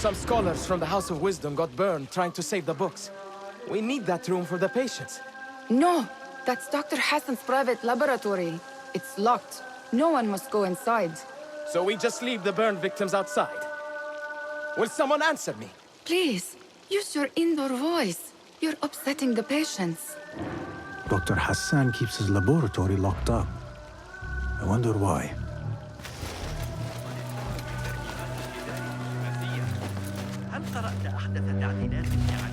Some scholars from the House of Wisdom got burned trying to save the books. We need that room for the patients. No, that's Dr. Hassan's private laboratory. It's locked. No one must go inside. So we just leave the burned victims outside. Will someone answer me? Please, use your indoor voice. You're upsetting the patients. Dr. Hassan keeps his laboratory locked up. I wonder why. هل قرأت أحدث تعديلات الشعب؟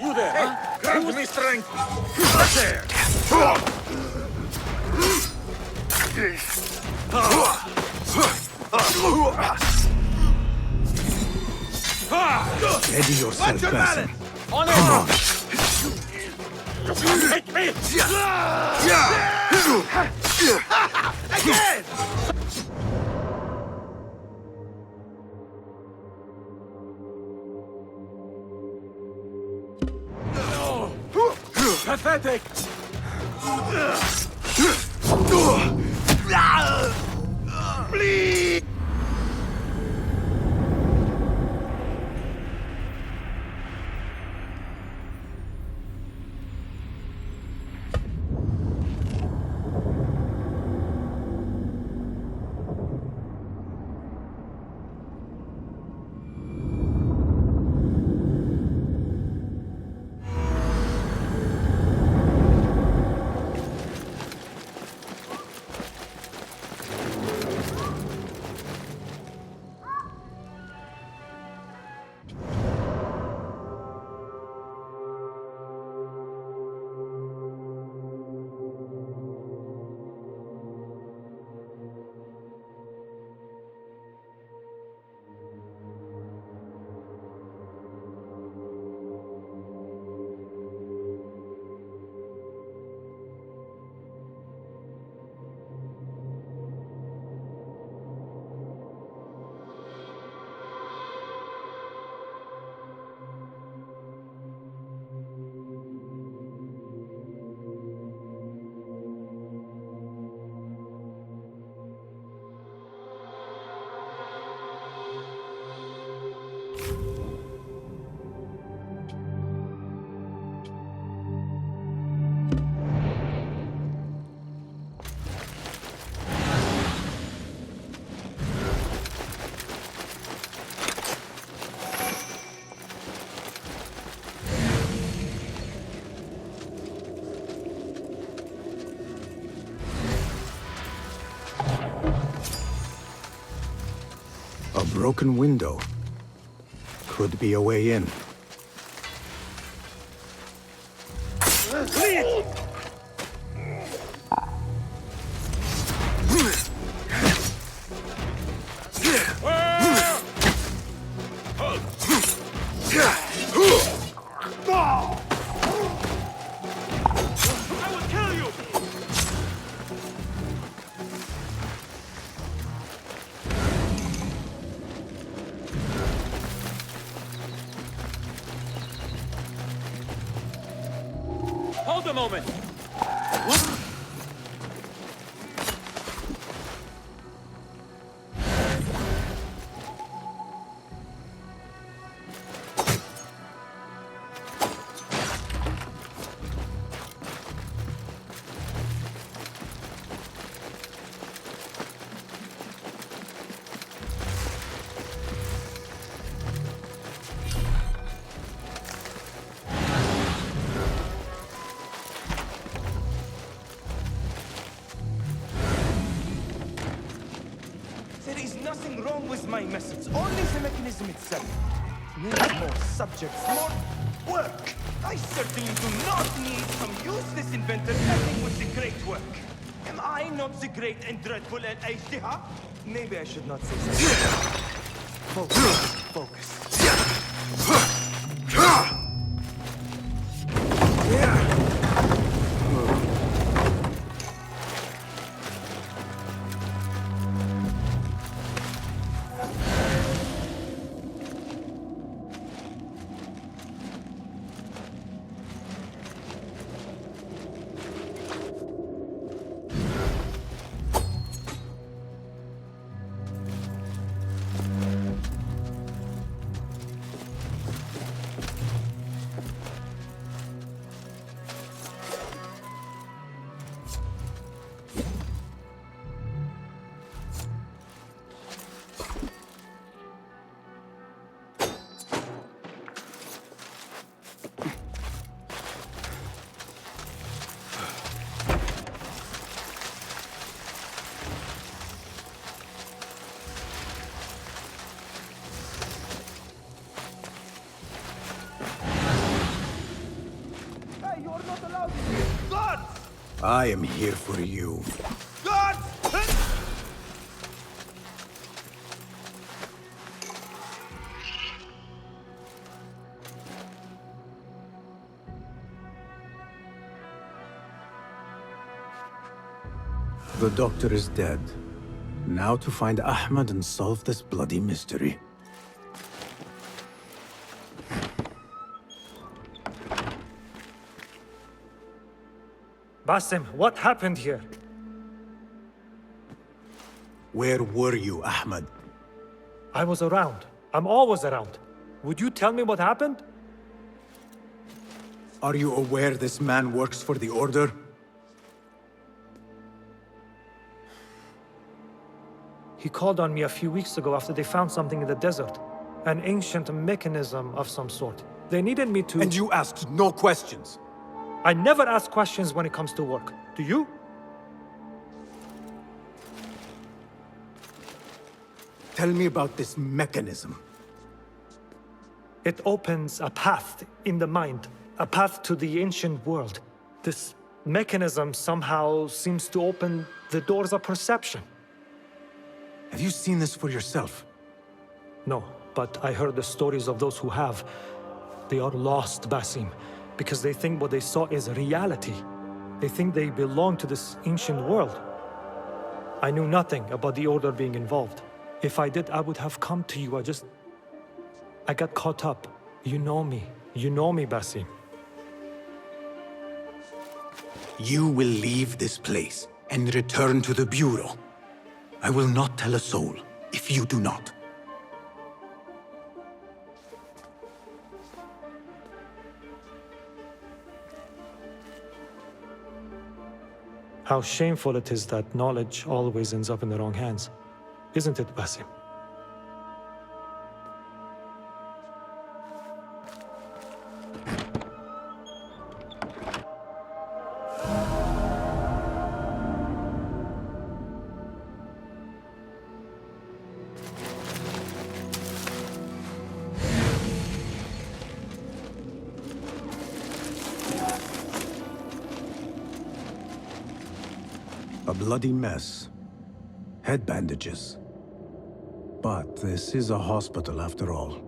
You there, huh? Grant me strength! Ready yourself, person. On Come on. Take me! Again! Pathetic! Please! A broken window. Could be a way in. Hold a moment! There is nothing wrong with my methods, only the mechanism itself. Need more subjects, more work. I certainly do not need some useless inventor helping with the great work. Am I not the great and dreadful Al-Ajtiha? Maybe I should not say that. Focus, focus. I am here for you. God! The doctor is dead. Now to find Ahmed and solve this bloody mystery. Basim, what happened here? Where were you, Ahmed? I was around. I'm always around. Would you tell me what happened? Are you aware this man works for the Order? He called on me a few weeks ago after they found something in the desert. An ancient mechanism of some sort. They needed me to... And you asked no questions? I never ask questions when it comes to work. Do you? Tell me about this mechanism. It opens a path in the mind, a path to the ancient world. This mechanism somehow seems to open the doors of perception. Have you seen this for yourself? No, but I heard the stories of those who have. They are lost, Basim, because they think what they saw is reality. They think they belong to this ancient world. I knew nothing about the Order being involved. If I did, I would have come to you. I got caught up. You know me. You know me, Basim. You will leave this place and return to the Bureau. I will not tell a soul if you do not. How shameful it is that knowledge always ends up in the wrong hands. Isn't it, Basim? A bloody mess. Head bandages. But this is a hospital after all.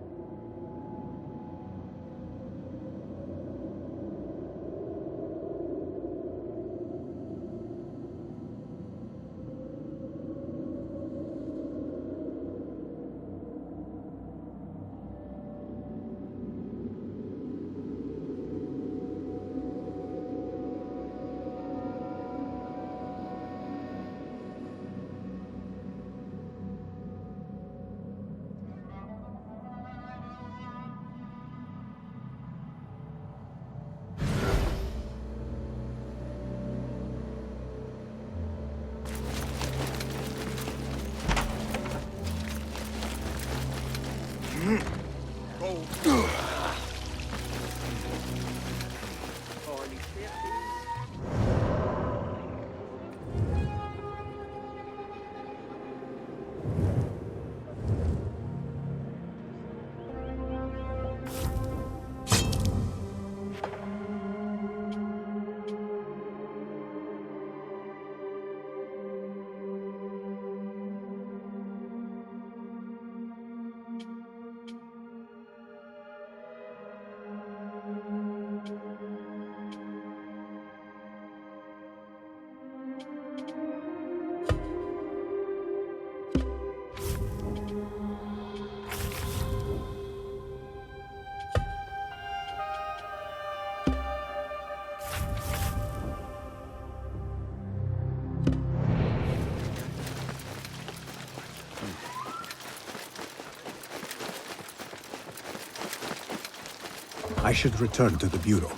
I should return to the Bureau.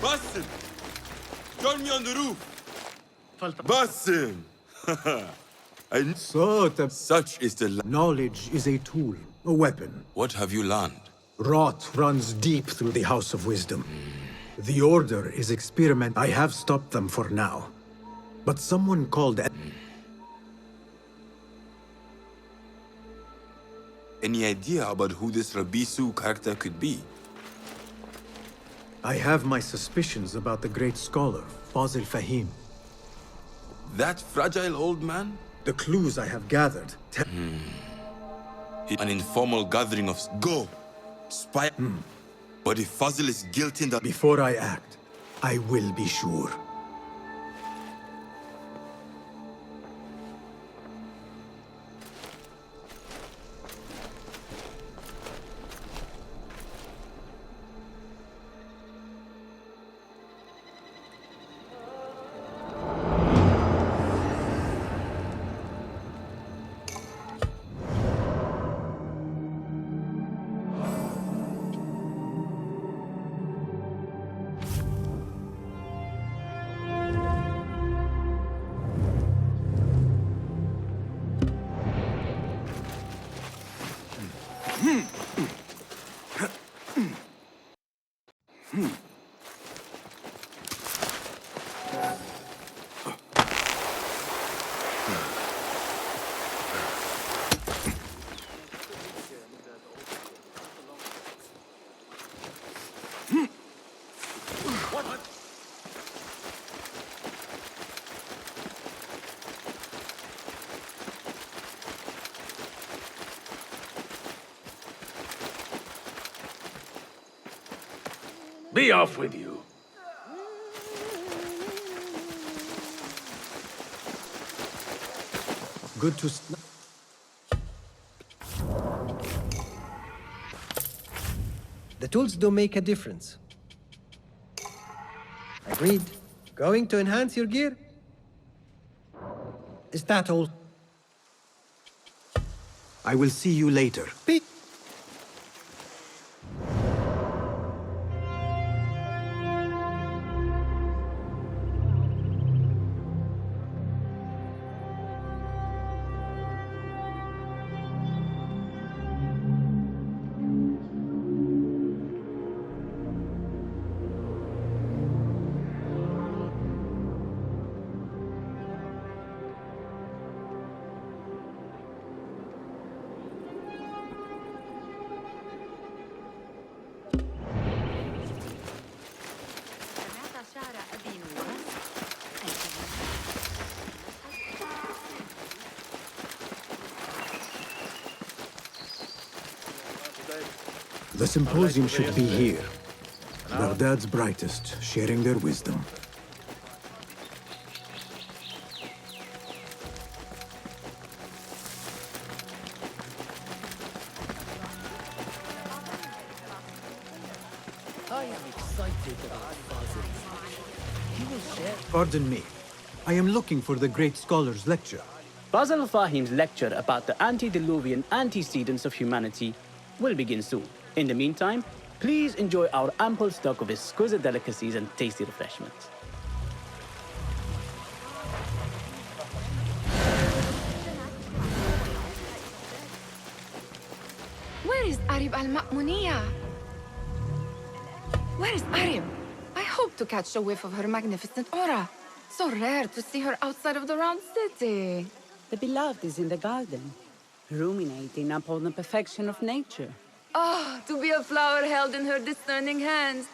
Basim! Join me on the roof! Basim! Such is the Knowledge is a tool, a weapon. What have you learned? Rot runs deep through the House of Wisdom. The Order is experiment. I have stopped them for now. But someone called... Any idea about who this Rabisu character could be? I have my suspicions about the great scholar, Fazil Fahim. That fragile old man? The clues I have gathered... An informal gathering of... Go! Spy... But if Fazil is guilty in the... Before I act, I will be sure. Be off with you. Good to... The tools do make a difference. Agreed. Going to enhance your gear? Is that all? I will see you later. The symposium should be here. Baghdad's brightest, sharing their wisdom. I am excited about Basil. He will share. Pardon me. I am looking for the great scholar's lecture. Basil Fahim's lecture about the antediluvian antecedents of humanity will begin soon. In the meantime, please enjoy our ample stock of exquisite delicacies and tasty refreshments. Where is Arib al-Ma'muniya? Where is Arib? I hope to catch a whiff of her magnificent aura. So rare to see her outside of the round city. The beloved is in the garden, ruminating upon the perfection of nature. Ah, to be a flower held in her discerning hands.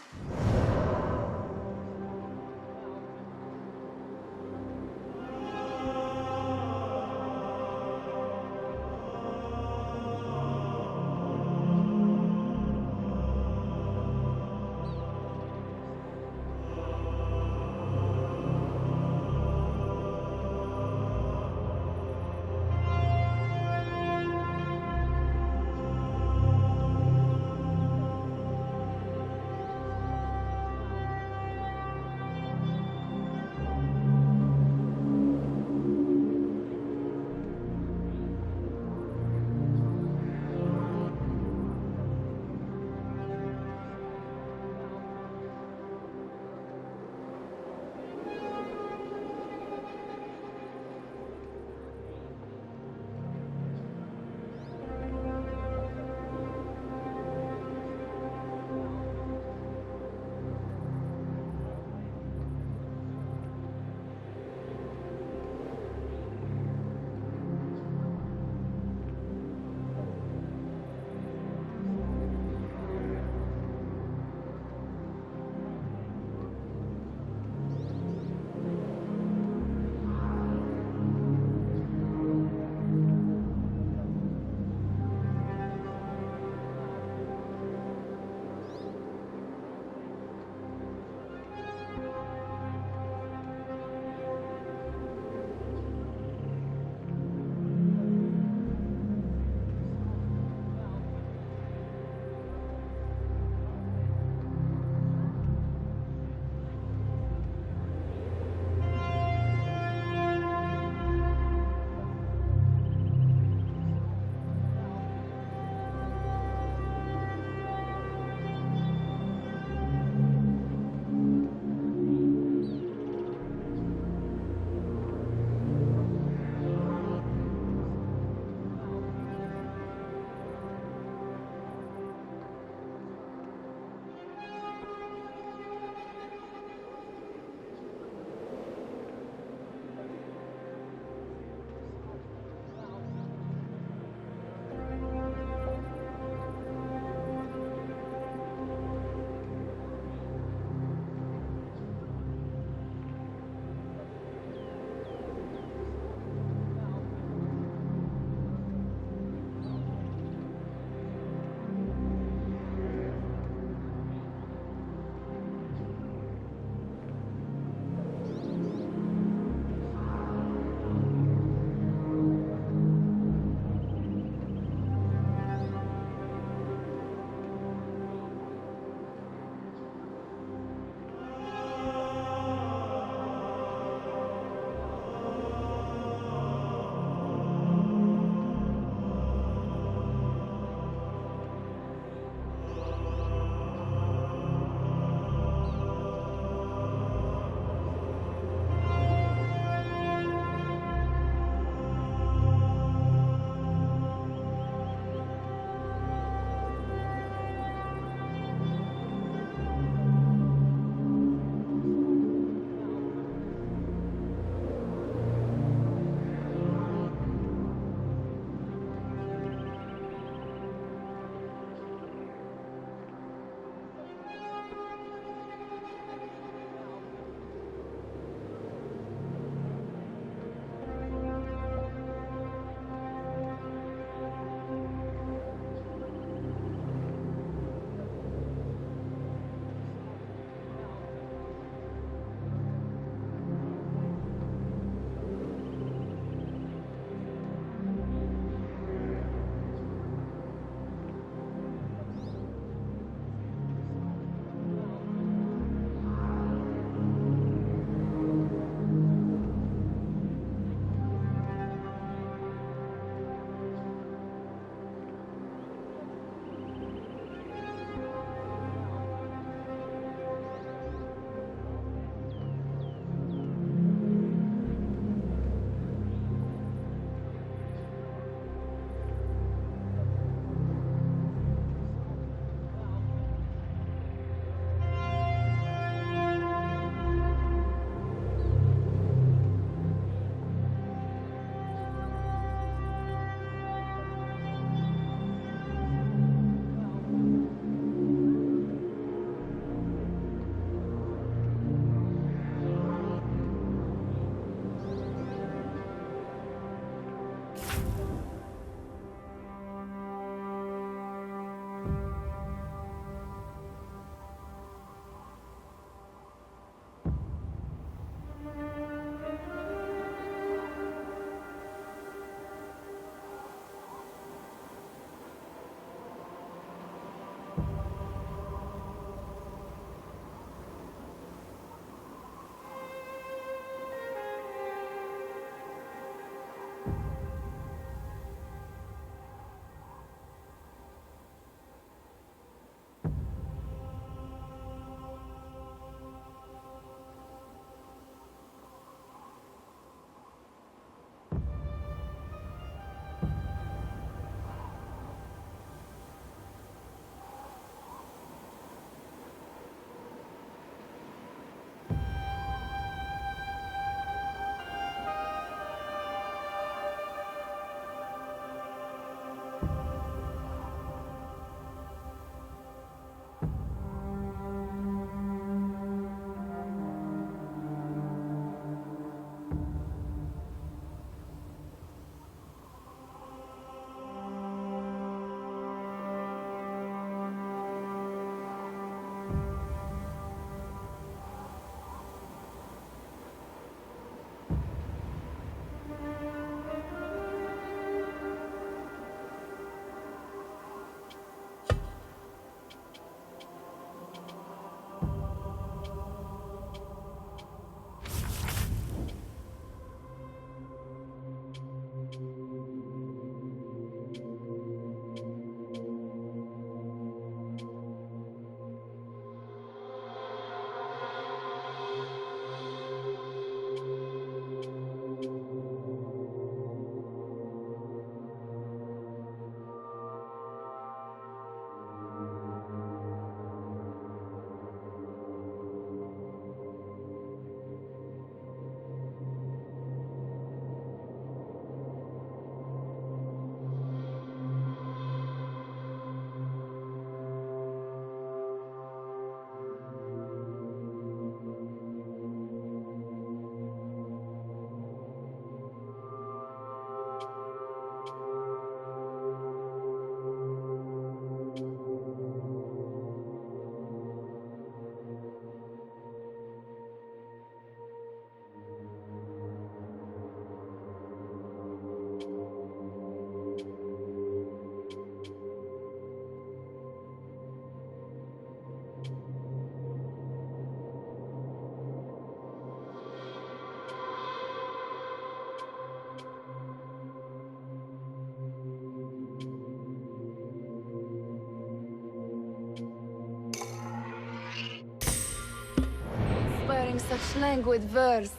such languid verse.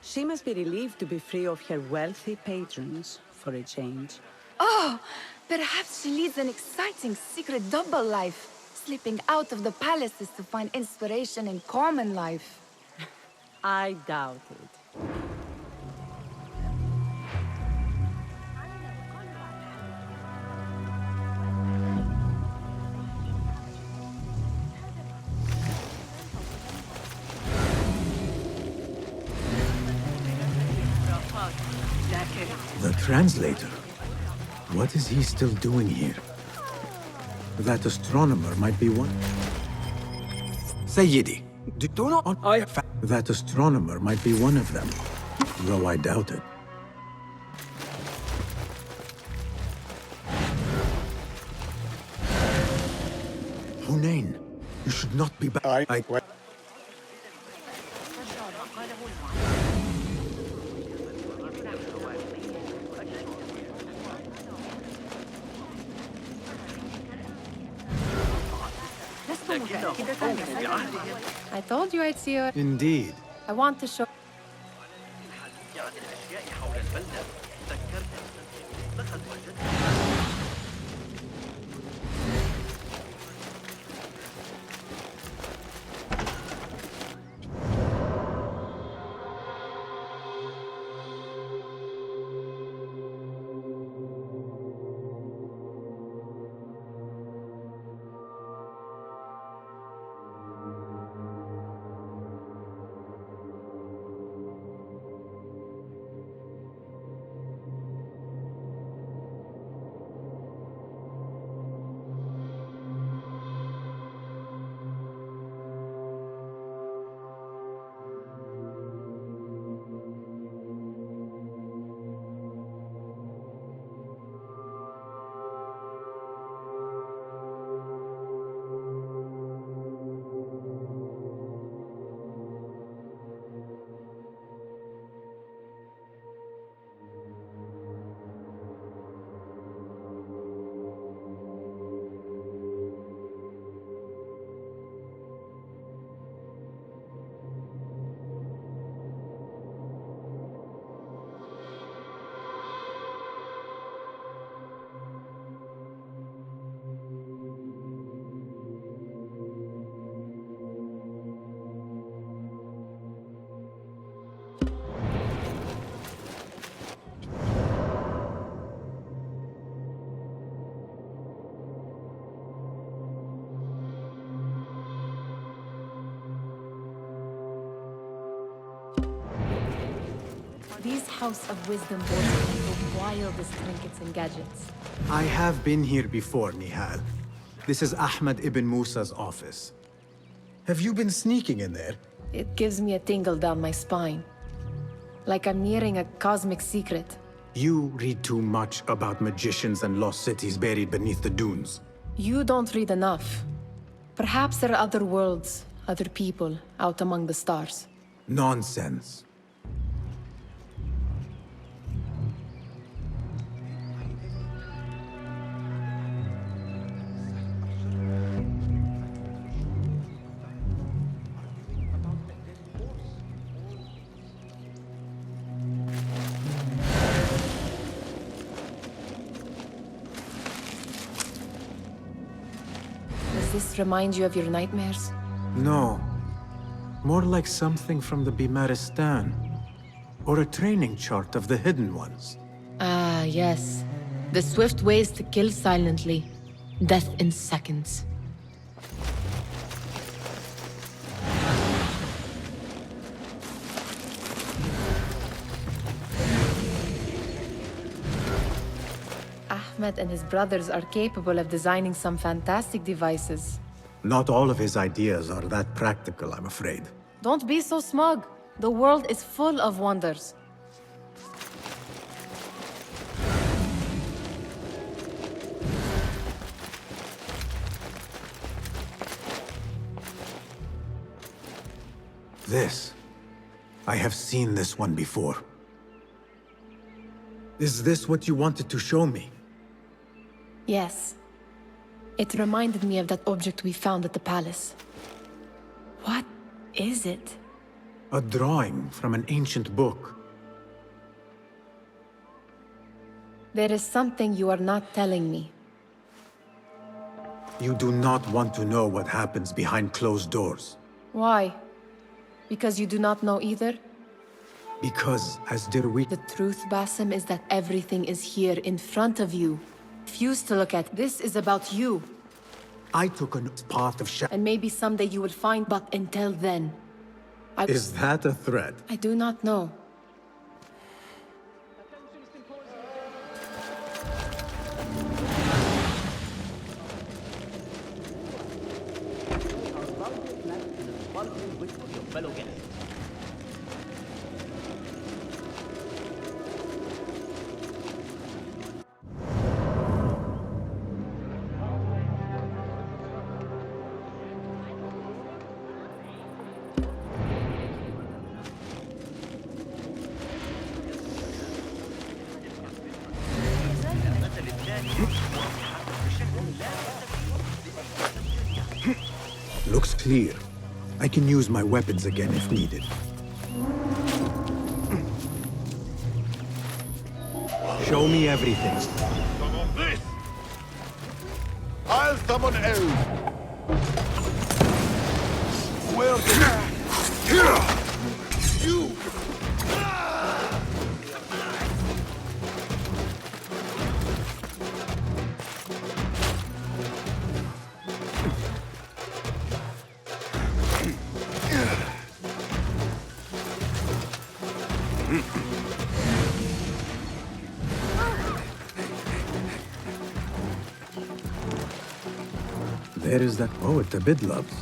She must be relieved to be free of her wealthy patrons, for a change. Oh, perhaps she leads an exciting secret double life, slipping out of the palaces to find inspiration in common life. I doubt it. The translator? What is he still doing here? That astronomer might be one. Sayyidi, do not... That astronomer might be one of them, though I doubt it. Hunain, you should not be back. I told you I'd see her. Indeed. I want to show. These House of Wisdom boards the wildest trinkets and gadgets. I have been here before, Nihal. This is Ahmed ibn Musa's office. Have you been sneaking in there? It gives me a tingle down my spine. Like I'm nearing a cosmic secret. You read too much about magicians and lost cities buried beneath the dunes. You don't read enough. Perhaps there are other worlds, other people, out among the stars. Nonsense. Does this remind you of your nightmares? No. More like something from the Bimaristan. Or a training chart of the Hidden Ones. Ah, yes. The swift ways to kill silently. Death in seconds. Ahmed and his brothers are capable of designing some fantastic devices. Not all of his ideas are that practical, I'm afraid. Don't be so smug. The world is full of wonders. This. I have seen this one before. Is this what you wanted to show me? Yes. It reminded me of that object we found at the palace. What is it? A drawing from an ancient book. There is something you are not telling me. You do not want to know what happens behind closed doors. Why? Because you do not know either? Because, as Dirwit... The truth, Basim, is that everything is here in front of you. Refuse to look at. This is about you. I took a path of And maybe someday you will find, but until then... Is that a threat? I do not know. Looks clear. I can use my weapons again if needed. Show me everything. Some of this! I'll summon elves! Where you! There is that poet Abid loves,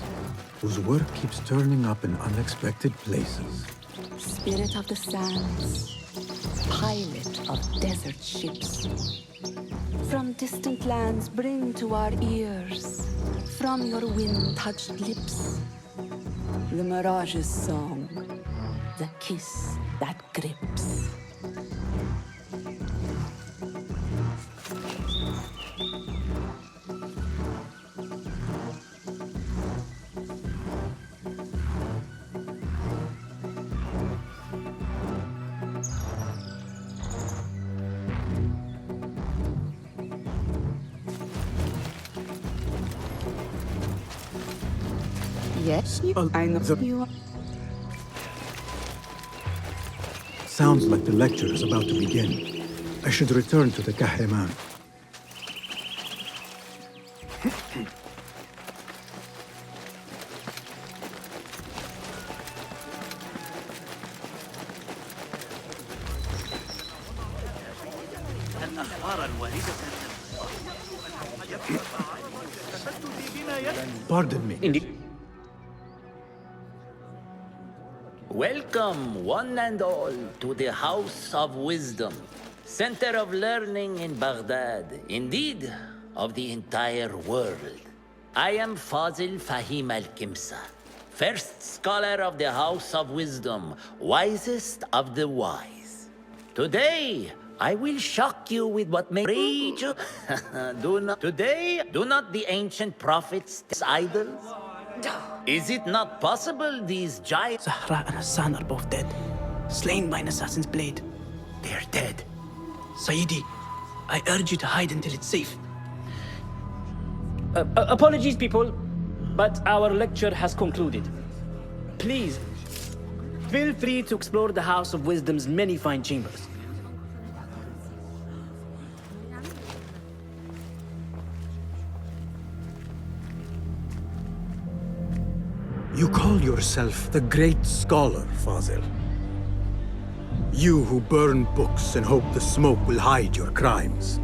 whose work keeps turning up in unexpected places. Spirit of the sands, pilot of desert ships. From distant lands bring to our ears, from your wind-touched lips, the Mirage's song, the kiss that grips. Yes, I know you are. Sounds like the lecture is about to begin. I should return to the Kahraman. الأخبار الواردة Pardon me. Indeed. Welcome, one and all, to the House of Wisdom, center of learning in Baghdad, indeed, of the entire world. I am Fazil Fahim al-Kimsa, first scholar of the House of Wisdom, wisest of the wise. Today, I will shock you with what may rage. Do not the ancient prophets idols? Is it not possible these giants... Zahra and Hassan are both dead, slain by an assassin's blade. They're dead. Sayyidi, I urge you to hide until it's safe. Apologies, people, but our lecture has concluded. Please, feel free to explore the House of Wisdom's many fine chambers. You call yourself the great scholar, Fazil. You who burn books and hope the smoke will hide your crimes.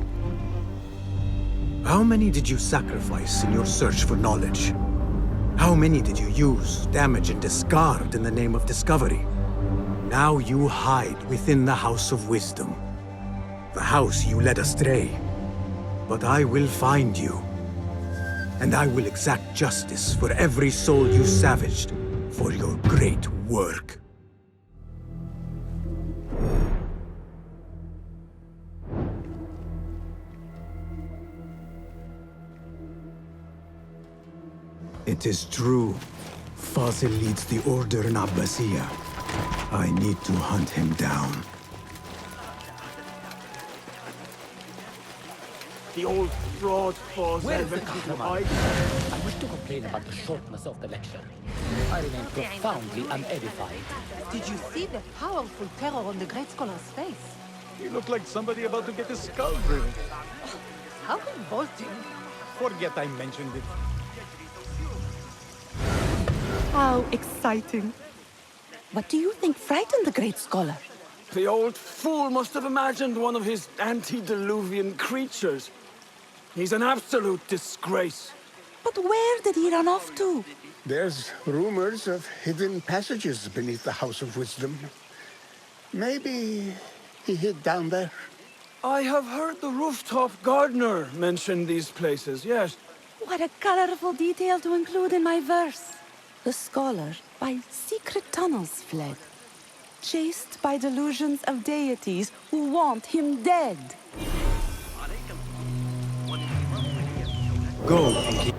How many did you sacrifice in your search for knowledge? How many did you use, damage, and discard in the name of discovery? Now you hide within the House of Wisdom. The house you led astray. But I will find you. And I will exact justice for every soul you savaged for your great work. It is true. Fazil leads the order in Abbasiyah. I need to hunt him down. The old fraud falls Where's over the into Kahraman? I wish to complain about the shortness of the lecture. I remain profoundly unedified. Did you see the powerful terror on the Great Scholar's face? You look like somebody about to get his skull driven. How revolting. Forget I mentioned it. How exciting. What do you think frightened the Great Scholar? The old fool must have imagined one of his antediluvian creatures. He's an absolute disgrace. But where did he run off to? There's rumors of hidden passages beneath the House of Wisdom. Maybe he hid down there. I have heard the rooftop gardener mention these places, yes. What a colorful detail to include in my verse. The scholar by secret tunnels fled, chased by delusions of deities who want him dead. Go and keep...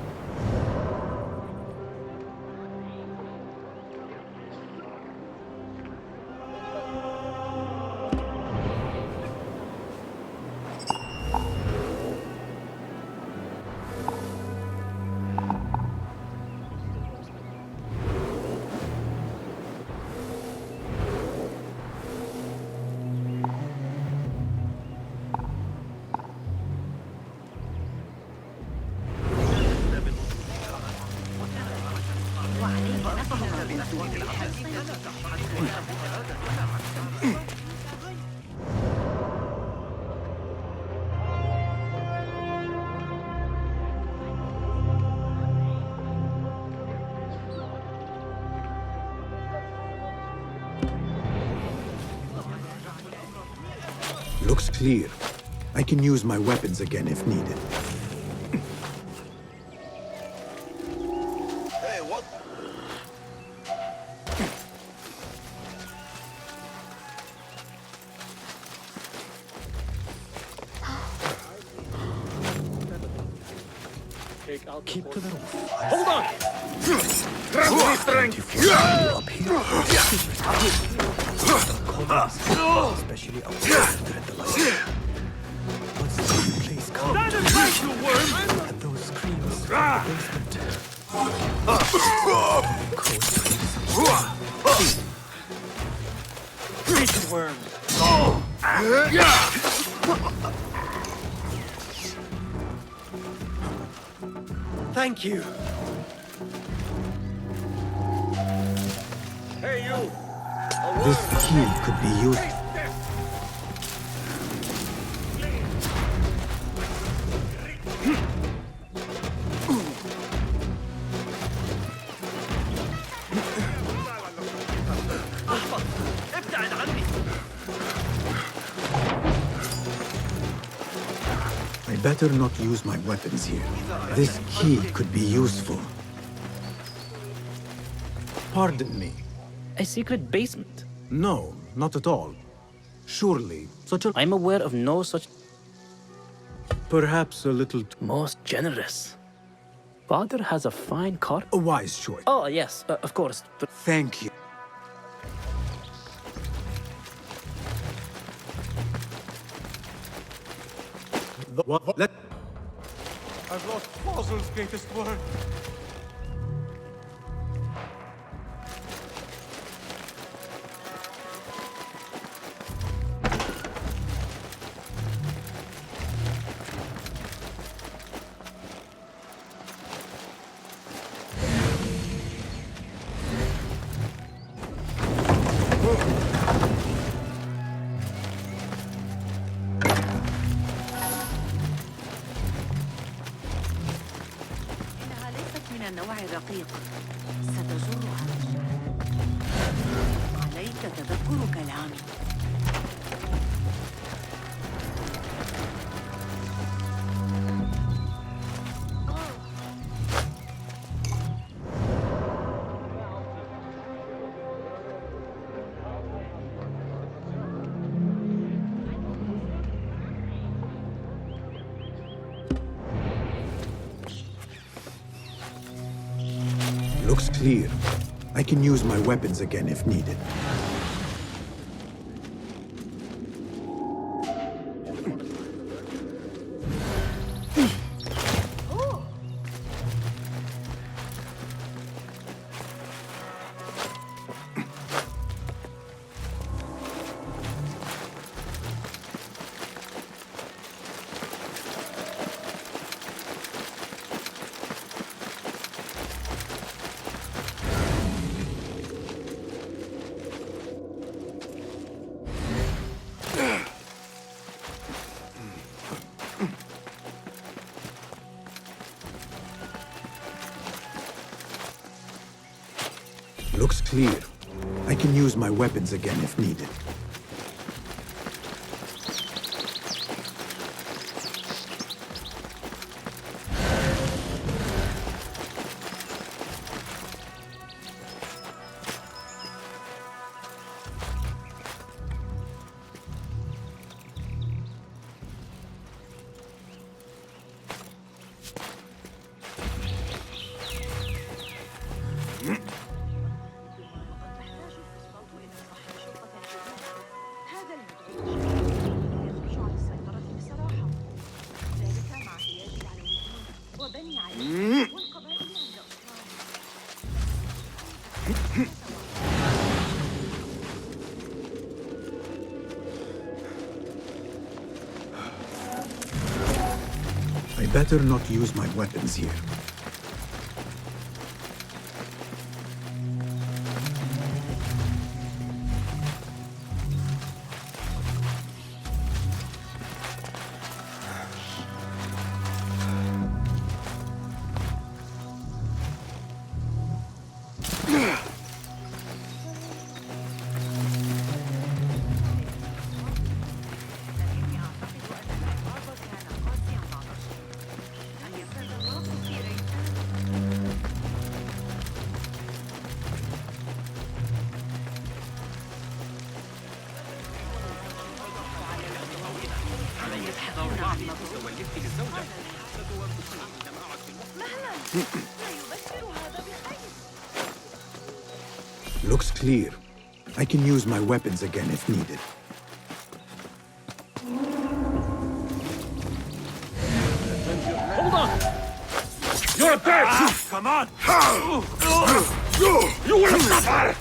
Looks clear. I can use my weapons again if needed. Hey, what? Keep to the roof. Hold on! Especially outside to tread the light. Once the place comes, and those screams from the basement. Cold screams. Worm. Thank you. Hey, you! This key could be used. ابتعد عني. I better not use my weapons here. This key could be useful. Pardon me. A secret basement? No, not at all. Surely, such a... I'm aware of no such... Perhaps a little... Most generous. Father has a fine car. A wise choice. Oh, yes, of course. But Thank you. Let... I've lost Fossil's greatest word. النوع الرقيق ستجرها عليك تذكر كلامي Looks clear. I can use my weapons again if needed. Looks clear. I can use my weapons again if needed. I better not use my weapons here. Looks clear. I can use my weapons again if needed. Hold on! You're dead! Come on! You will suffer!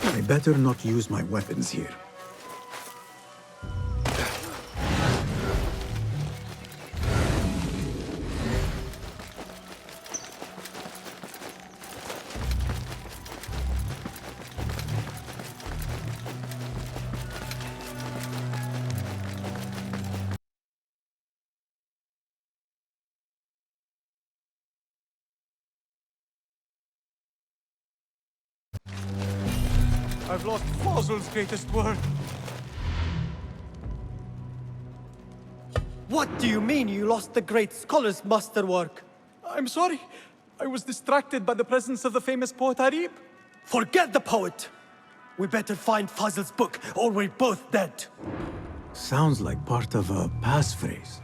I better not use my weapons here. I've lost Fossil's greatest work. What do you mean you lost the great scholar's masterwork? I'm sorry. I was distracted by the presence of the famous poet Arib. Forget the poet! We better find Fazl's book, or we're both dead. Sounds like part of a passphrase.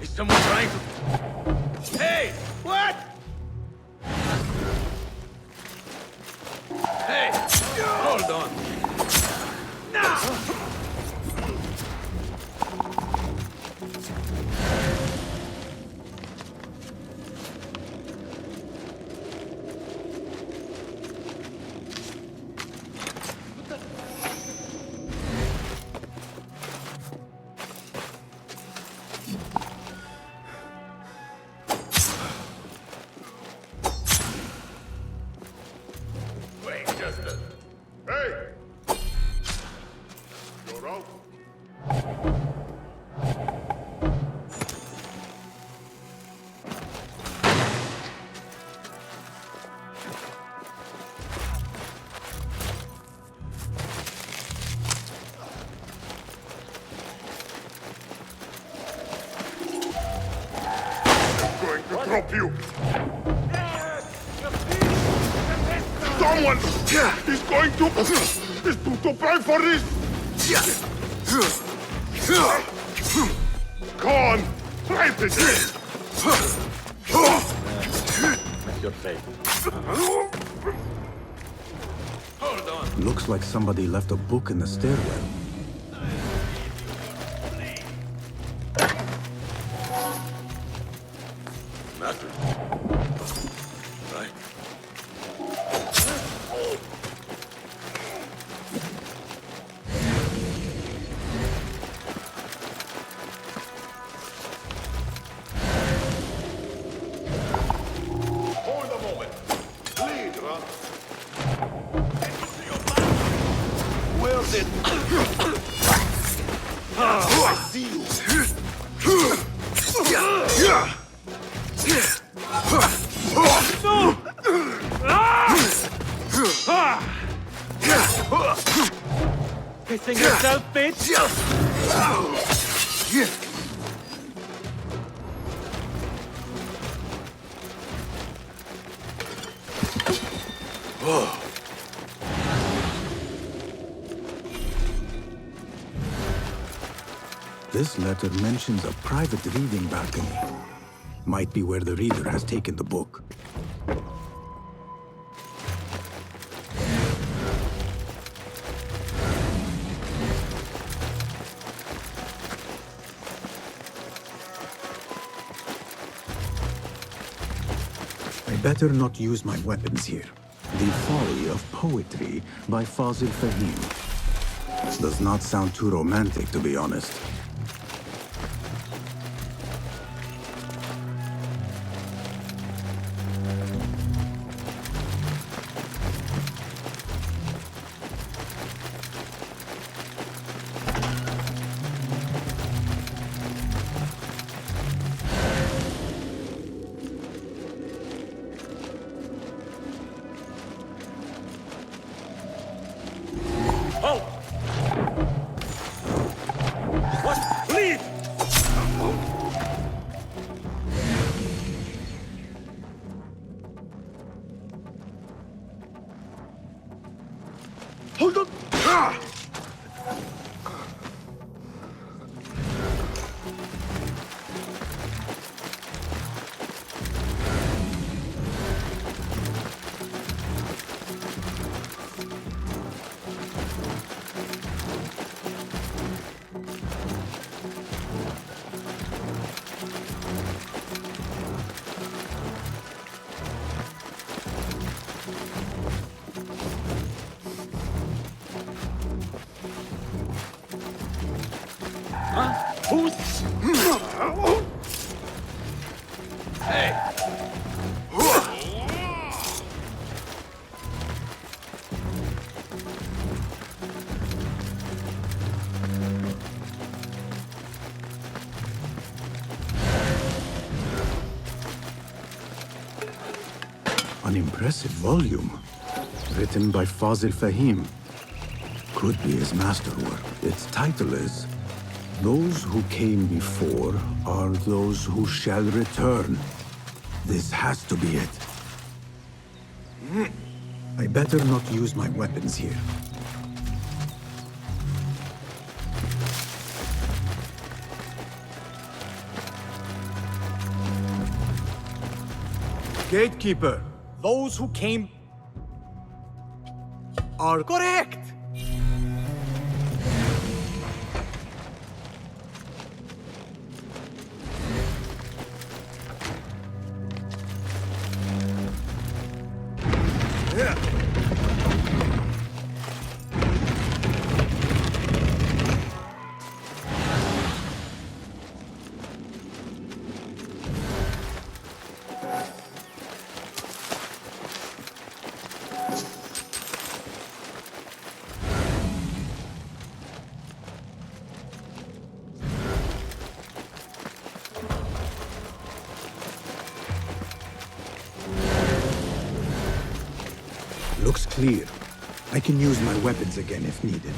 Is someone trying to... Hey! What? Hey! Hold on. Now! Hey! You're out. I'm going to drop you. Someone is going to pay for this. Come on, try this. That's your fate. Hold on. Looks like somebody left a book in the stairwell. Nothing. Right. Hold a moment. Lead, Ram. Where did... I see you. No! Pissing yourself, bitch? This letter mentions a private reading balcony. Might be where the reader has taken the book. I better not use my weapons here. The Folly of Poetry by Fazil Fahim. Does not sound too romantic, to be honest. An impressive volume. Written by Fazil Fahim. Could be his masterwork. Its title is Those Who Came Before Are Those Who Shall Return. This has to be it. I better not use my weapons here. Gatekeeper! Those who came are correct! Looks clear. I can use my weapons again if needed.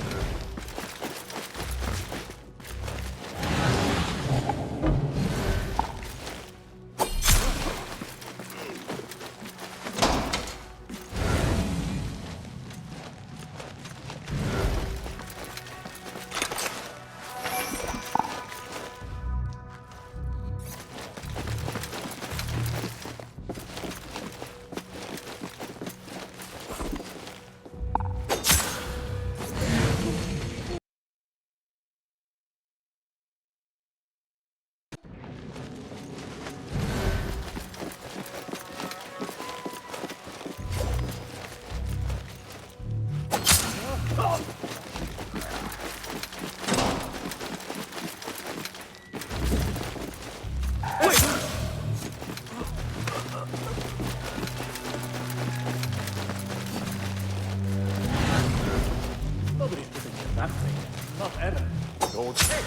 Nobody's putting it that way. Not ever. Don't say.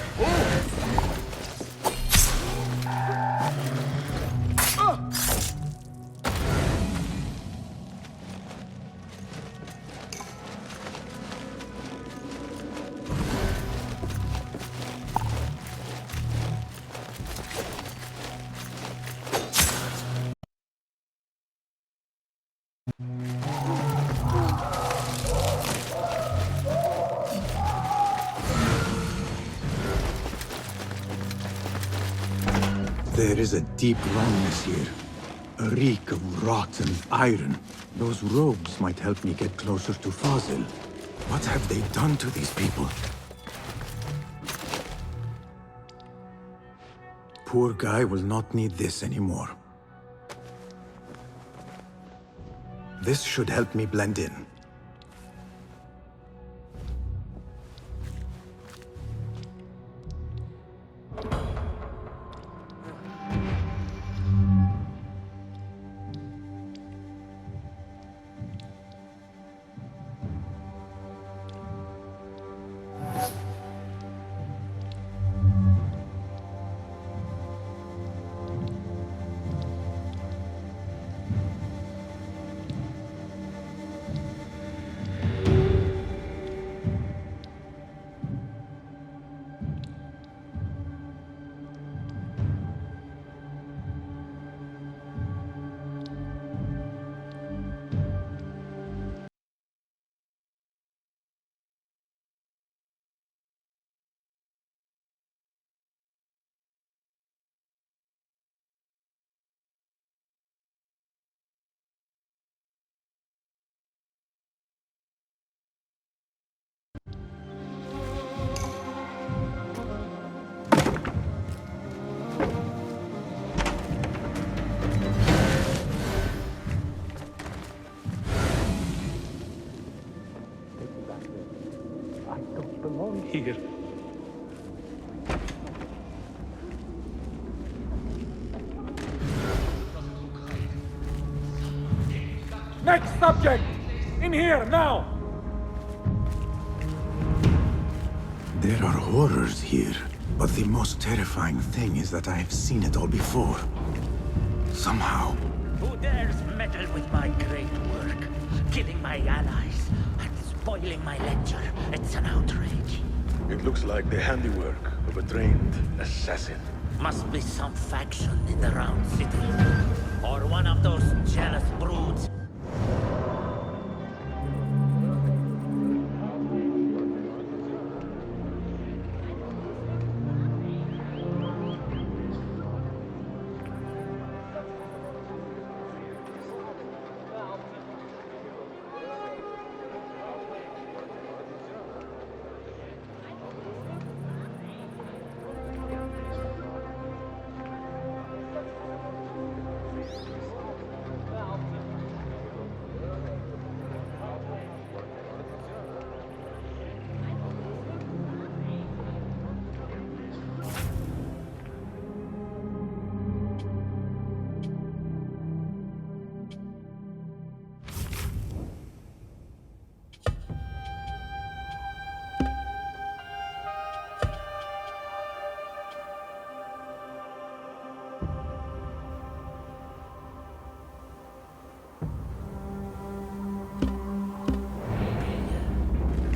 There is a deep wrongness here. A reek of rot and iron. Those robes might help me get closer to Fazil. What have they done to these people? Poor guy will not need this anymore. This should help me blend in. I don't belong here. Next subject! In here, now! There are horrors here, but the most terrifying thing is that I have seen it all before. Somehow. Who dares meddle with my great work? Killing my allies and spoiling my lecture. It's an outrage. It looks like the handiwork of a trained assassin. Must be some faction in the Round City. Or one of those jealous broods.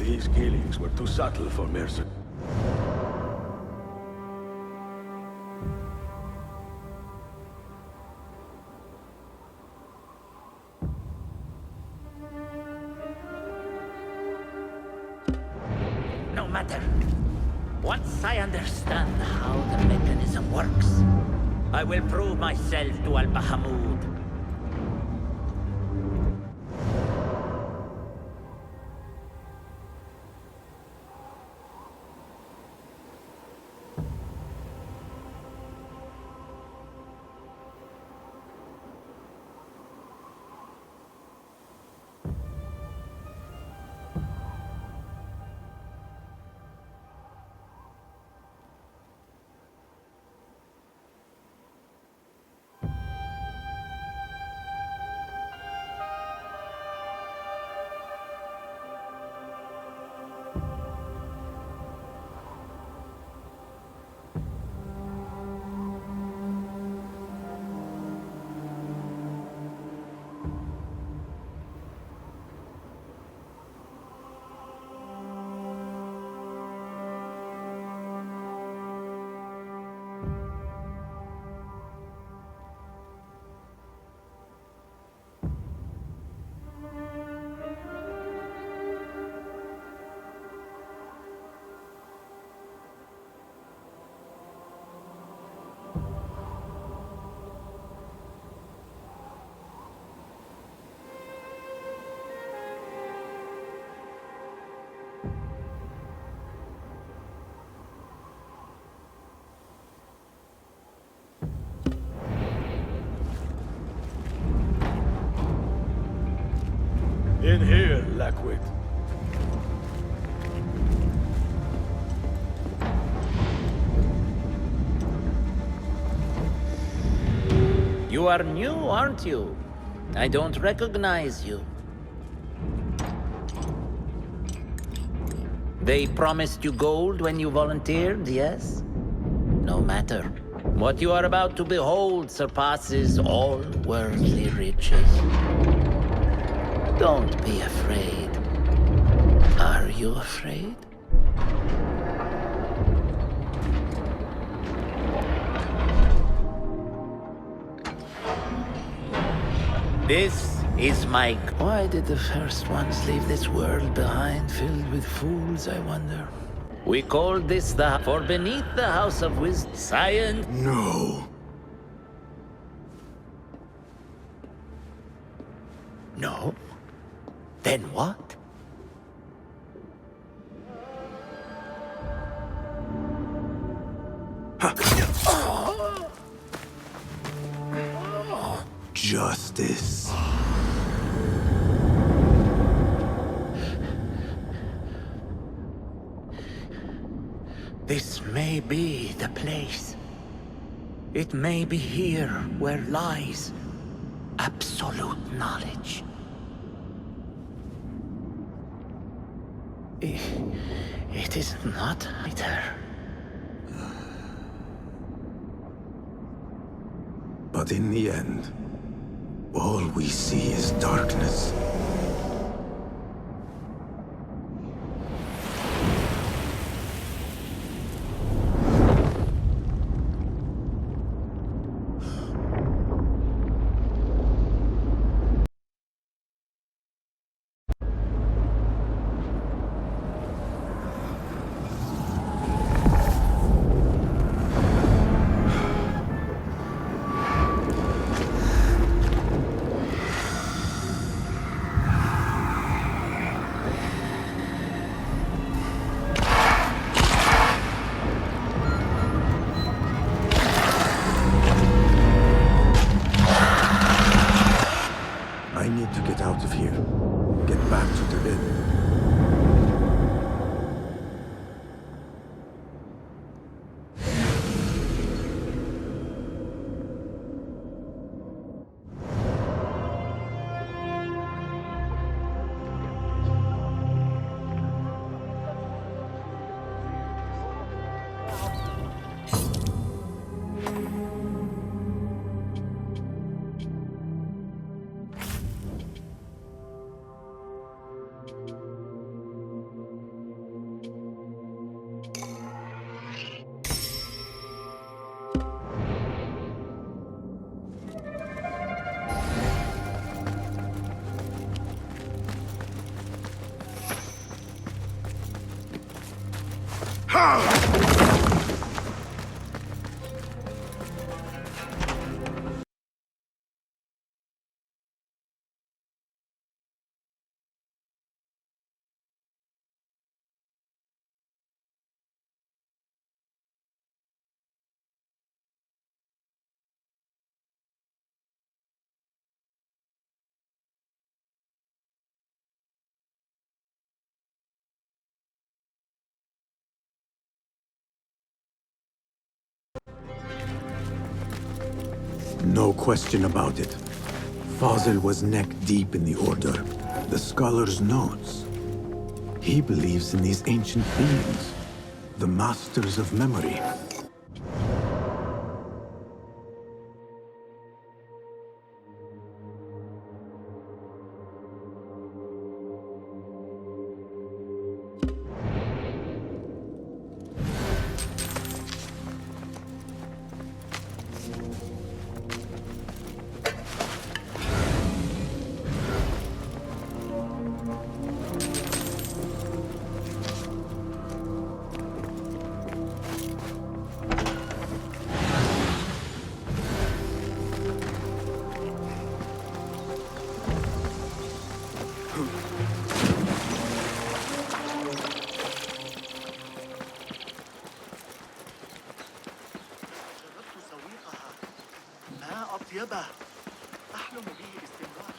These killings were too subtle for Mercer. No matter. Once I understand how the mechanism works, I will prove myself to Al-Bahamud. In here, Lackwit. You are new, aren't you? I don't recognize you. They promised you gold when you volunteered, yes? No matter. What you are about to behold surpasses all worldly riches. Don't be afraid. Are you afraid? This is my... Why did the first ones leave this world behind, filled with fools, I wonder? We called this the... For beneath the House of Wisdom, science... No. No? Then what? Justice. This may be the place. It may be here where lies absolute knowledge. It is not there. But in the end, all we see is darkness. I need to get out of here. Get back to the inn. No question about it. Fazil was neck-deep in the Order. The scholar's notes. He believes in these ancient beings, the masters of memory. أطيبه أحلم به باستمرار.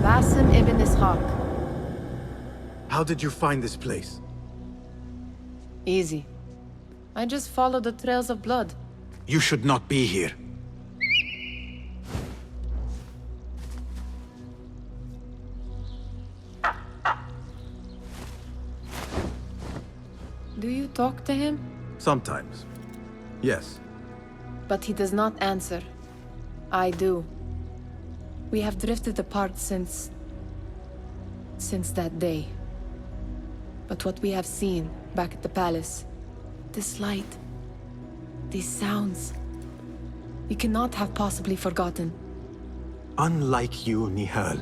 Basim ibn Ishaq. How did you find this place? Easy. I just followed the trails of blood. You should not be here. Do you talk to him? Sometimes. Yes. But he does not answer. I do. We have drifted apart since that day. But what we have seen back at the palace, this light, these sounds, we cannot have possibly forgotten. Unlike you, Nihal,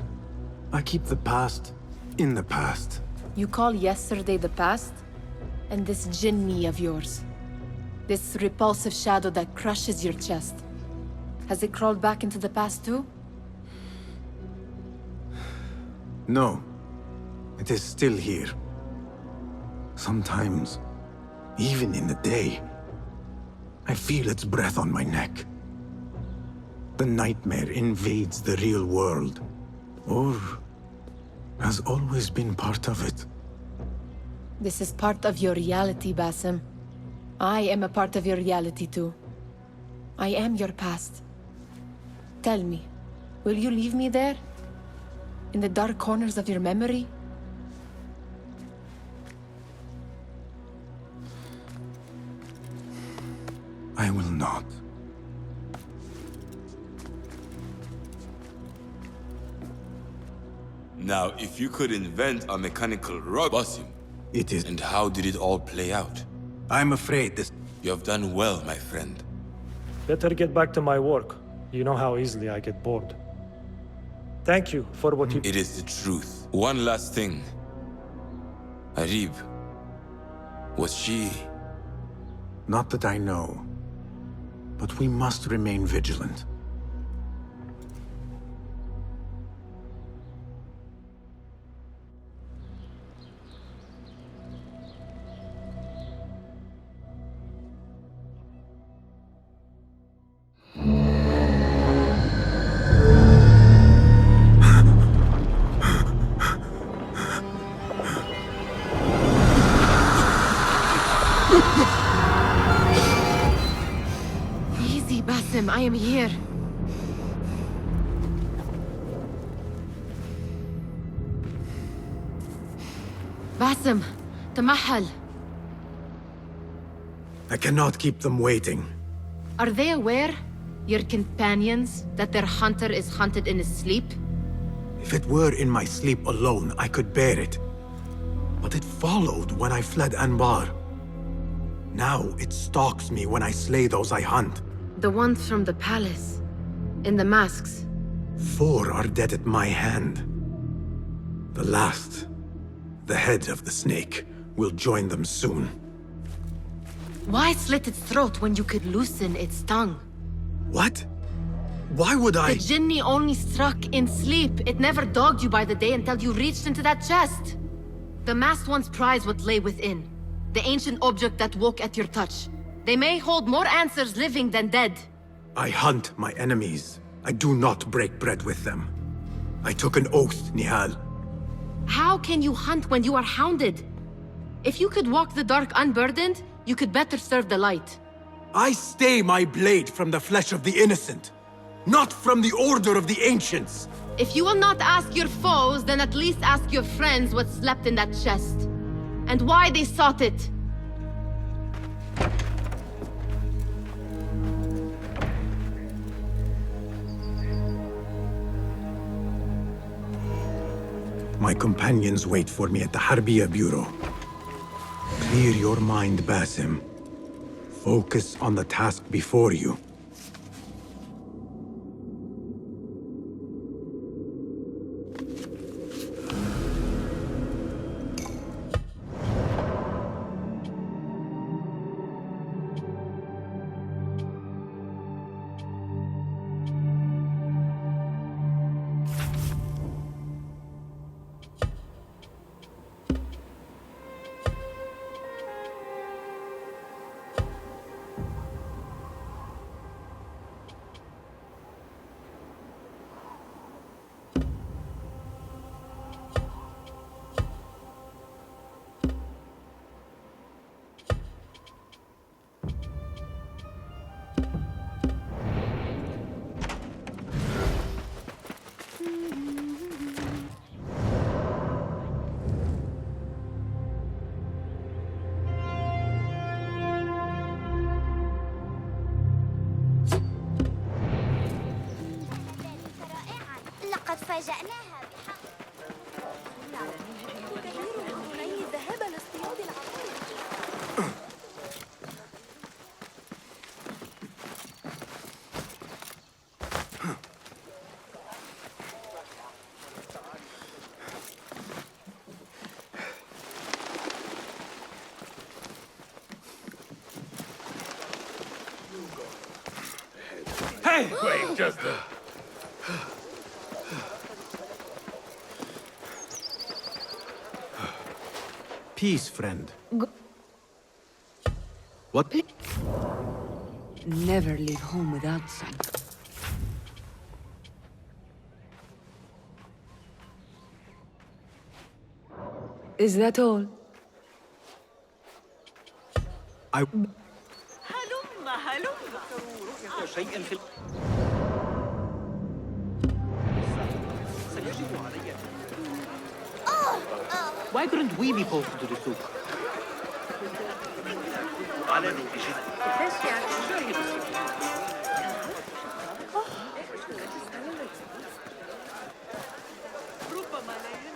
I keep the past in the past. You call yesterday the past? And this jinni of yours, this repulsive shadow that crushes your chest, has it crawled back into the past too? No. It is still here. Sometimes, even in the day. I feel its breath on my neck. The nightmare invades the real world. Or has always been part of it. This is part of your reality, Basim. I am a part of your reality too. I am your past. Tell me, will you leave me there? In the dark corners of your memory? I will not. Now, if you could invent a mechanical rug, Basim, it is. And how did it all play out? I'm afraid this. You have done well, my friend. Better get back to my work. You know how easily I get bored. Thank you for what you... It is the truth. One last thing. Arib. Was she... Not that I know. But we must remain vigilant. Easy, Basim, I am here. Basim, Tamahal. I cannot keep them waiting. Are they aware, your companions, that their hunter is hunted in his sleep? If it were in my sleep alone, I could bear it. But it followed when I fled Anbar. Now it stalks me when I slay those I hunt. The ones from the palace, in the masks. 4 are dead at my hand. The last, the head of the snake, will join them soon. Why slit its throat when you could loosen its tongue? What? Why would I? The Jinni only struck in sleep. It never dogged you by the day until you reached into that chest. The masked ones prize what lay within. The ancient object that woke at your touch. They may hold more answers living than dead. I hunt my enemies. I do not break bread with them. I took an oath, Nihal. How can you hunt when you are hounded? If you could walk the dark unburdened, you could better serve the light. I stay my blade from the flesh of the innocent, not from the order of the ancients. If you will not ask your foes, then at least ask your friends what slept in that chest. And why they sought it. My companions wait for me at the Harbiya Bureau. Clear your mind, Basim. Focus on the task before you. لقد فاجأناها بحق الذهاب لاصطياد العقول. Hey! Wait, just Peace, friend. What? Never leave home without some. Is that all? شيء في سيجب علي. Why couldn't we be posted to the soup? أعلنوا بجد. شاهد السفينة. ربما لا ينبغي.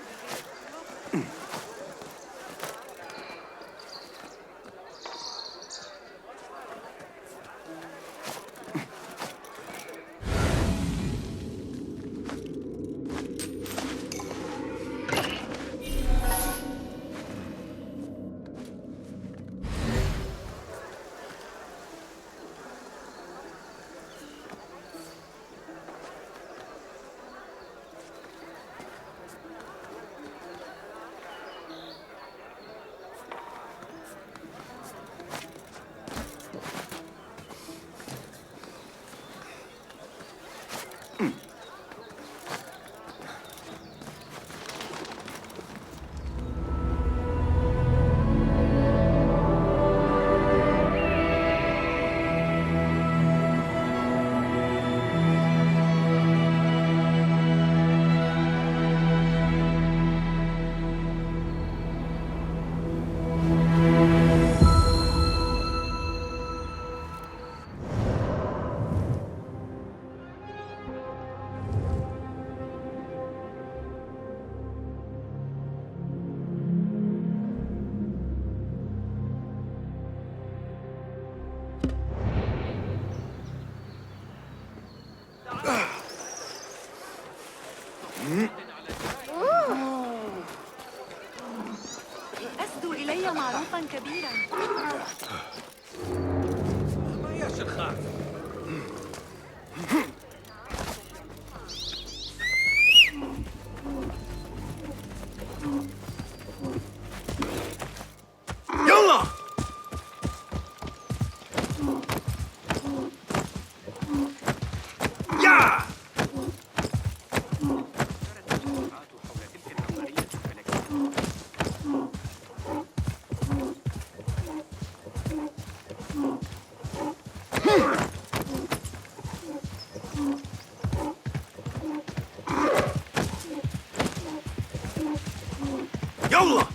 أسدوا إلي معروفا كبيرا. ما يا شيخان. يلا يا يلا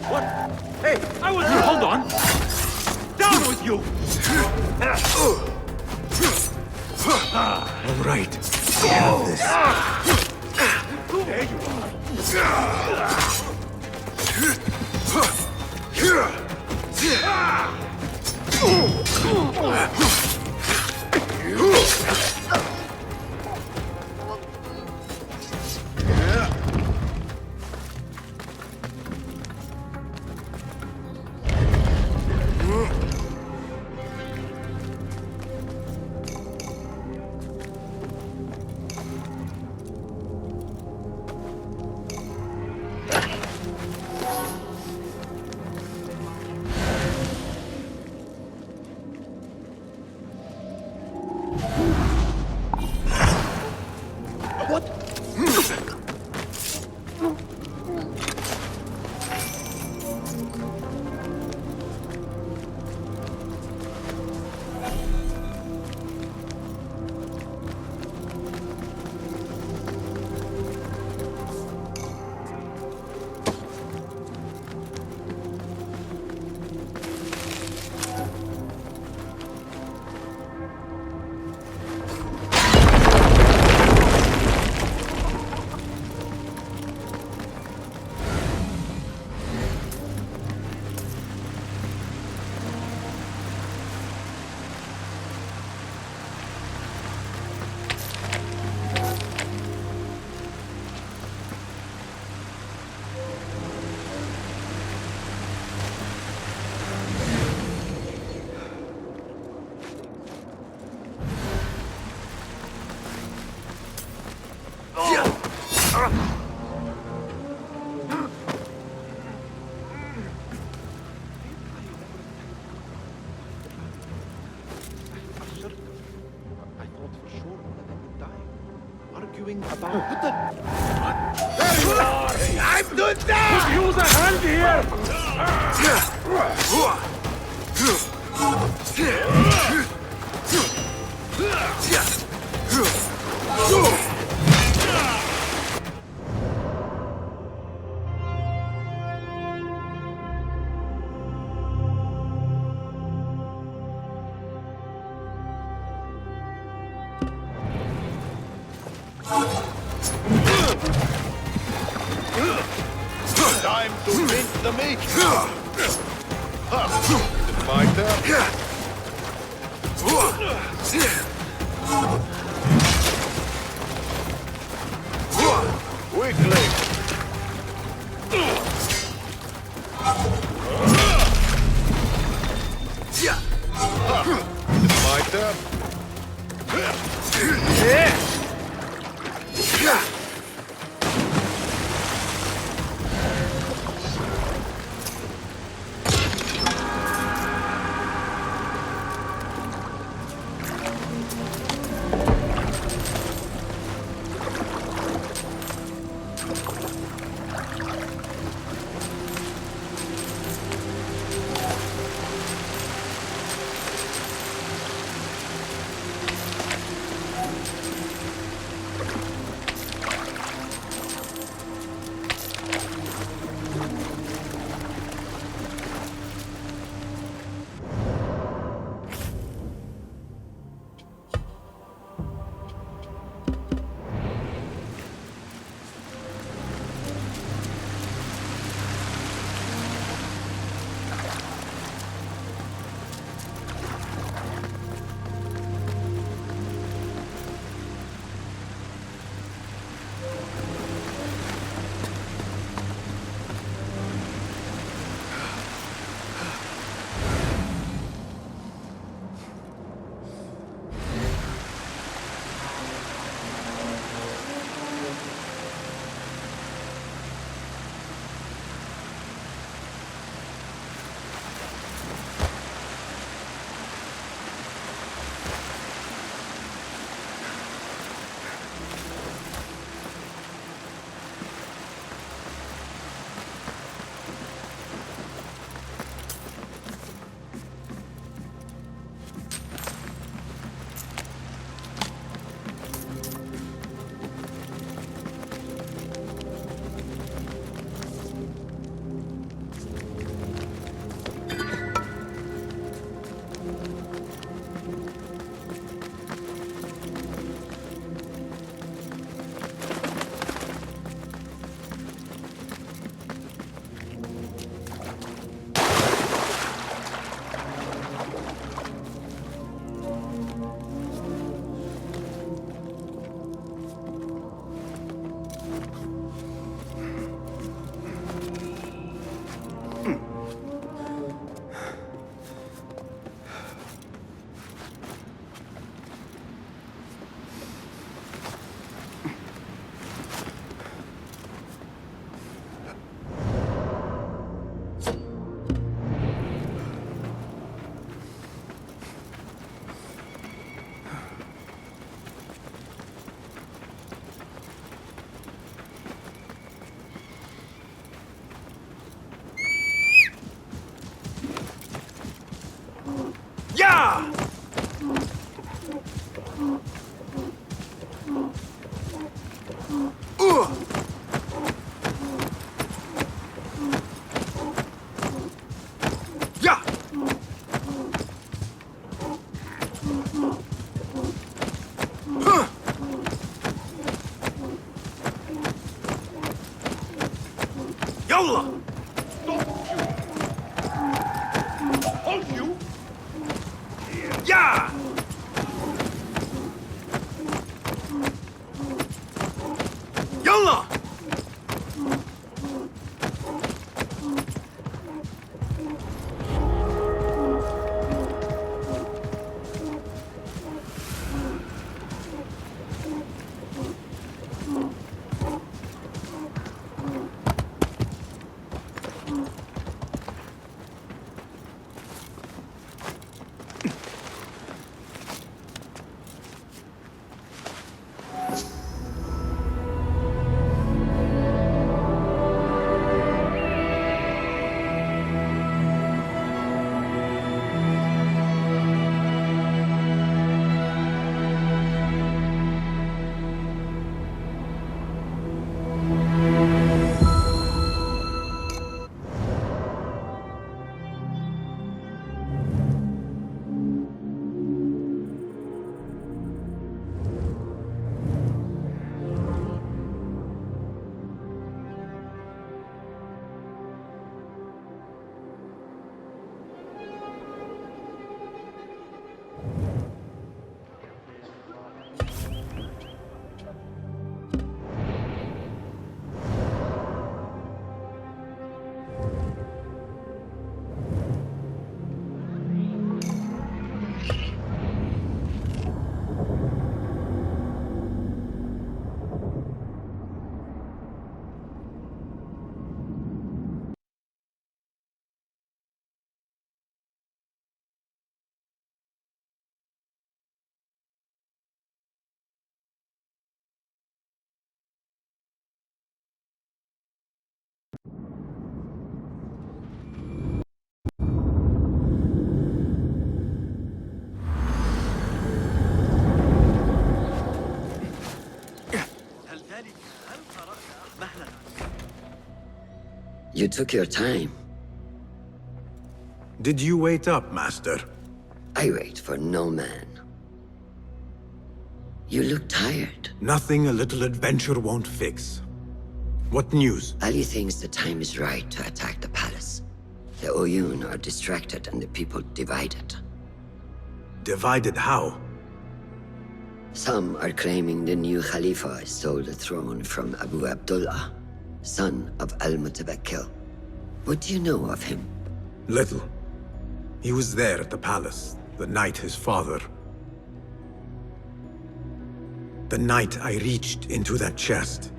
What? Hey, I was... Hold on! Down with you! All right. I have this. There you arguing about... What the... What? There you are! I'm doing that! Could use a hand here! Time to rinse the meat! My turn! Quickly! My turn! يلا! Hold you! Yeah! يلا! You took your time. Did you wait up, Master? I wait for no man. You look tired. Nothing a little adventure won't fix. What news? Ali thinks the time is right to attack the palace. The Oyun are distracted and the people divided. Divided how? Some are claiming the new Khalifa stole the throne from Abu Abdullah, son of Al-Mutawakkil. What do you know of him? Little. He was there at the palace, the night his father... The night I reached into that chest.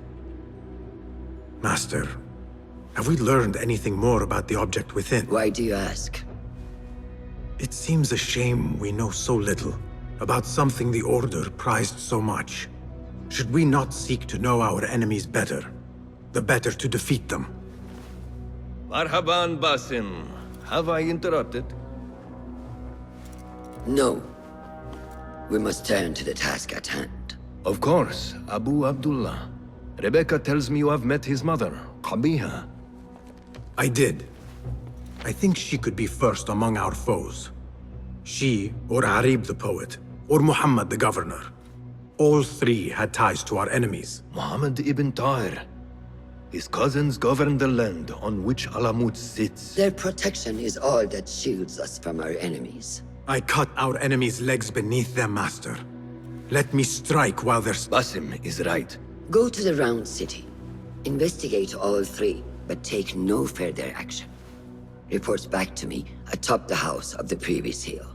Master, have we learned anything more about the object within? Why do you ask? It seems a shame we know so little about something the Order prized so much. Should we not seek to know our enemies better? The better to defeat them. Marhaban, Basim. Have I interrupted? No. We must turn to the task at hand. Of course, Abu Abdullah. Rebecca tells me you have met his mother, Qabiha. I did. I think she could be first among our foes. She, or Arib the poet, or Muhammad the governor. All three had ties to our enemies. Muhammad ibn Tahir. His cousins govern the land on which Alamut sits. Their protection is all that shields us from our enemies. I cut our enemies' legs beneath them, Master. Let me strike while they're... Basim is right. Go to the Round City. Investigate all three, but take no further action. Reports back to me atop the house of the previous hill.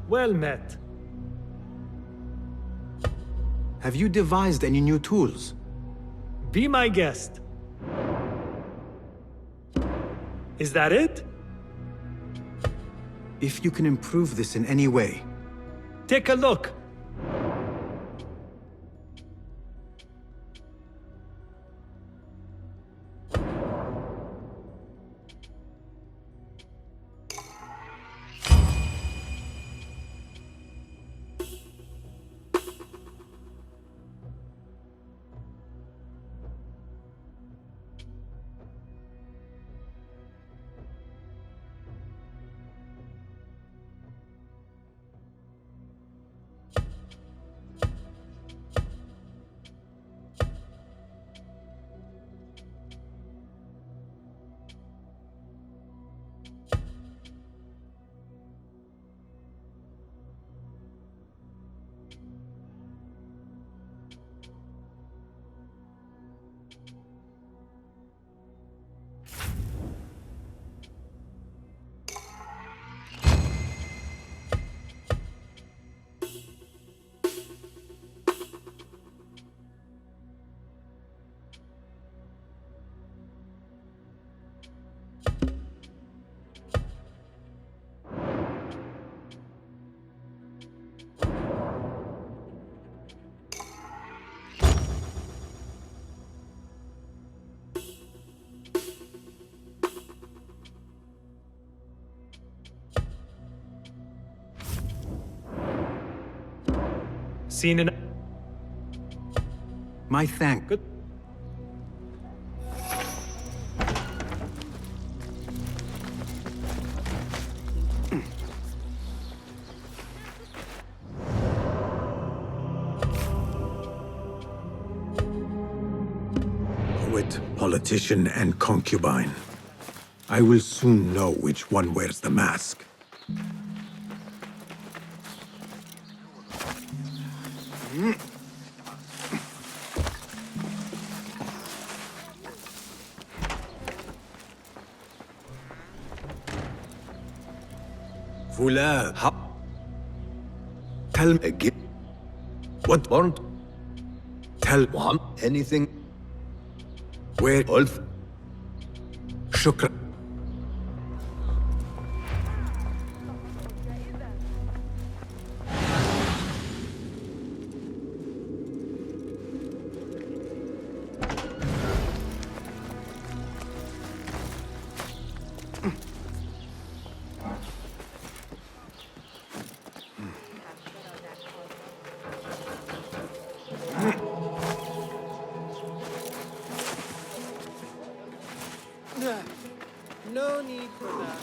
Well met. Have you devised any new tools? Be my guest. Is that it? If you can improve this in any way. Take a look. Seen in... My thank. Good. Poet, politician, and concubine. I will soon know which one wears the mask. Fula, tell me again. What want? Tell Muhammad anything. Where Ulf? Shukran. No need for that.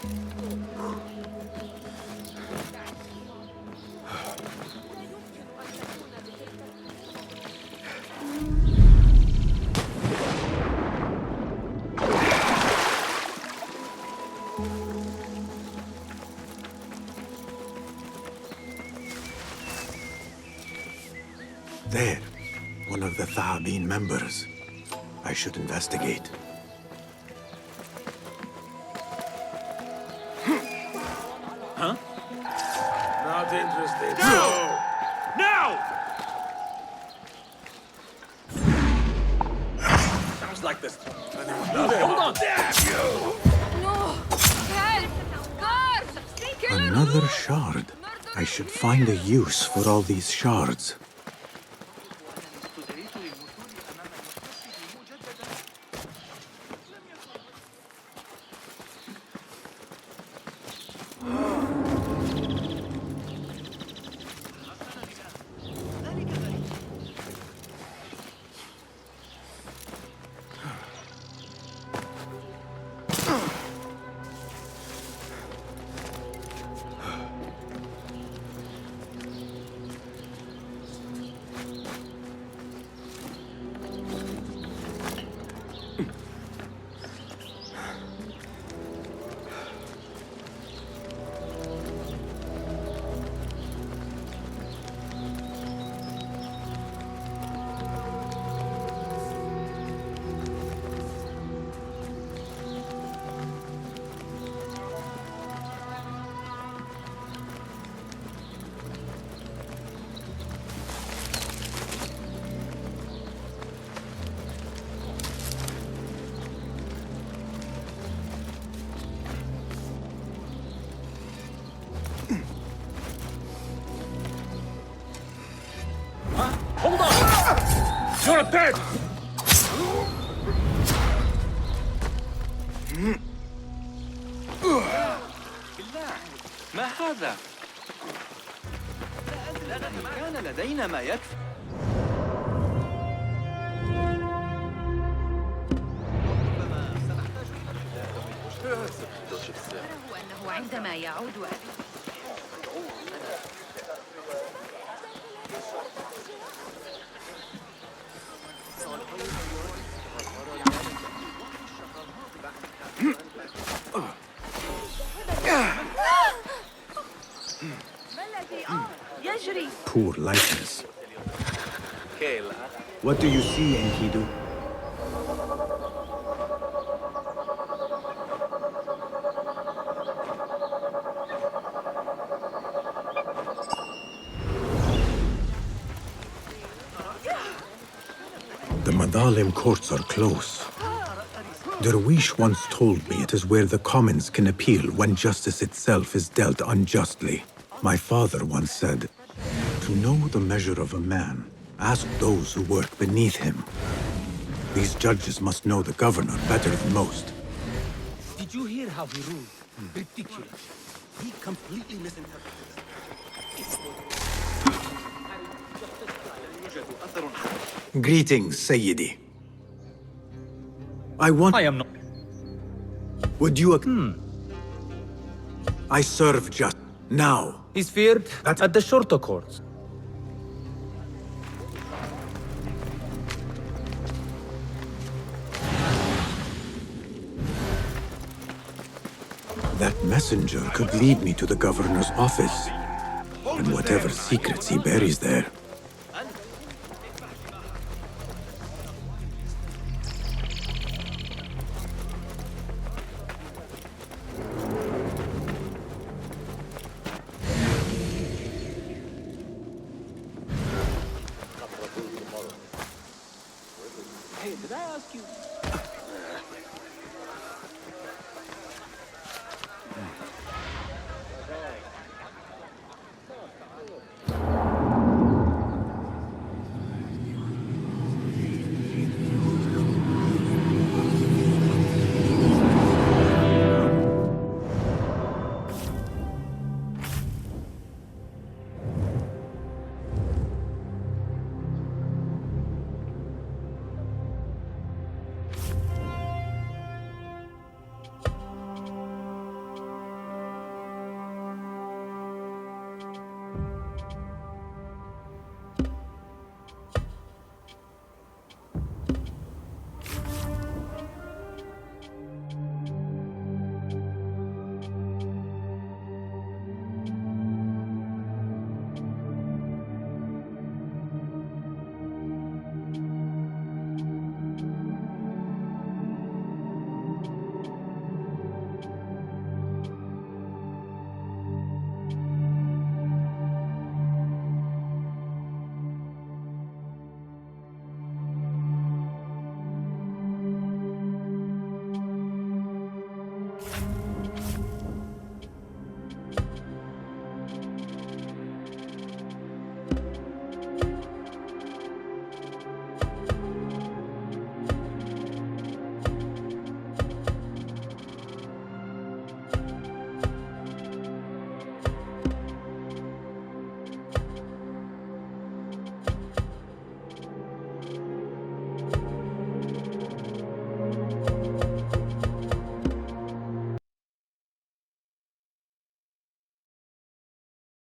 There, one of the Thaabin members. I should investigate. Huh? Not interested. No! Now! Sounds like this. Hold on! Damn you! No! Help! Guard! Another shard. I should find a use for all these shards. You're dead! بالله ما هذا؟ كان لدينا ما يكفي. أنه عندما يعود أبي يجري. Poor likeness. What do you see, Enkidu? The Madalim courts are close. Derwish once told me it is where the commons can appeal when justice itself is dealt unjustly. My father once said, "To know the measure of a man, ask those who work beneath him." These judges must know the governor better than most. Did you hear how he ruled? Ridiculous. He completely misinterpreted. Greetings, Sayyidi. I am not. Would you? I serve just now. He's feared at the shorter courts. That messenger could lead me to the governor's office, and whatever secrets he buries there. Hey, did I ask you?